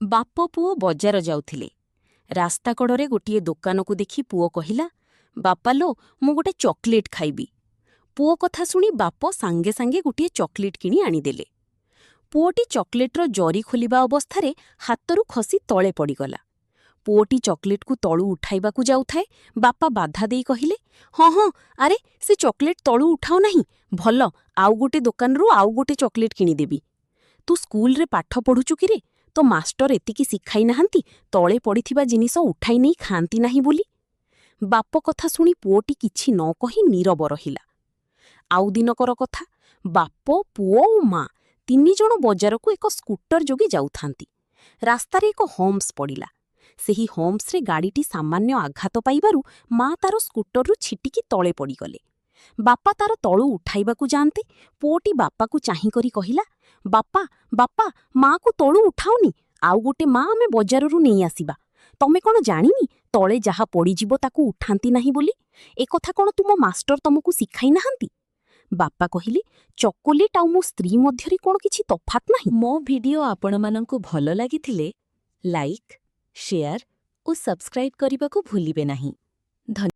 ବାପ ପୁଅ ବଜାର ଯାଉଥିଲେ। ରାସ୍ତା କଡ଼ରେ ଗୋଟିଏ ଦୋକାନକୁ ଦେଖି ପୁଅ କହିଲା, ବାପାଲୋ, ମୁଁ ଗୋଟେ ଚକୋଲେଟ୍ ଖାଇବି। ପୁଅ କଥା ଶୁଣି ବାପ ସାଙ୍ଗେ ସାଙ୍ଗେ ଗୋଟିଏ ଚକୋଲେଟ୍ କିଣି ଆଣିଦେଲେ। ପୁଅଟି ଚକୋଲେଟ୍ର ଜରି ଖୋଲିବା ଅବସ୍ଥାରେ ହାତରୁ ଖସି ତଳେ ପଡ଼ିଗଲା। ପୁଅଟି ଚକୋଲେଟ୍କୁ ତଳୁ ଉଠାଇବାକୁ ଯାଉଥାଏ, ବାପା ବାଧା ଦେଇ କହିଲେ, ହଁ ହଁ, ଆରେ ସେ ଚକୋଲେଟ୍ ତଳୁ ଉଠାଉ ନାହିଁ, ଭଲ, ଆଉ ଗୋଟେ ଦୋକାନରୁ ଆଉ ଗୋଟେ ଚକୋଲେଟ୍ କିଣିଦେବି। ତୁ ସ୍କୁଲରେ ପାଠ ପଢ଼ୁଛୁ କିରେ? ତ ମାଷ୍ଟର ଏତିକି ଶିଖାଇ ନାହାନ୍ତି ତଳେ ପଡ଼ିଥିବା ଜିନିଷ ଉଠାଇ ନେଇ ଖାଆନ୍ତି ନାହିଁ ବୋଲି। ବାପ କଥା ଶୁଣି ପୁଅଟି କିଛି ନ କହି ନୀରବ ରହିଲା। ଆଉ ଦିନକର କଥା, ବାପ, ପୁଅ ଓ ମା ତିନିଜଣ ବଜାରକୁ ଏକ ସ୍କୁଟର ଯୋଗେ ଯାଉଥାନ୍ତି। ରାସ୍ତାରେ ଏକ ହମ୍ପ୍ସ ପଡ଼ିଲା। ସେହି ହମ୍ପ୍ସରେ ଗାଡ଼ିଟି ସାମାନ୍ୟ ଆଘାତ ପାଇବାରୁ ମା ତାର ସ୍କୁଟରରୁ ଛିଟିକି ତଳେ ପଡ଼ିଗଲେ। ବାପା ତାର ତଳୁ ଉଠାଇବାକୁ ଯାଆନ୍ତେ, ପୁଅଟି ବାପାକୁ ଚାହିଁକରି କହିଲା, ବାପା, ବାପା, ମାକୁ ତଳୁ ଉଠାଉନି, ଆଉ ଗୋଟେ ମା ଆମେ ବଜାରରୁ ନେଇ ଆସିବା। ତମେ କ'ଣ ଜାଣିନି ତଳେ ଯାହା ପଡ଼ିଯିବ ତାକୁ ଉଠାନ୍ତି ନାହିଁ ବୋଲି? ଏକଥା କ'ଣ ତୁମ ମାଷ୍ଟର ତମକୁ ଶିଖାଇ ନାହାନ୍ତି? ବାପା କହିଲେ, ଚକୋଲେଟ୍ ଆଉ ମୋ ସ୍ତ୍ରୀ ମଧ୍ୟରେ କ'ଣ କିଛି ତଫାତ୍ ନାହିଁ? ମୋ ଭିଡିଓ ଆପଣମାନଙ୍କୁ ଭଲ ଲାଗିଥିଲେ ଲାଇକ୍, ଶେୟାର ଓ ସବସ୍କ୍ରାଇବ୍ କରିବାକୁ ଭୁଲିବେ ନାହିଁ।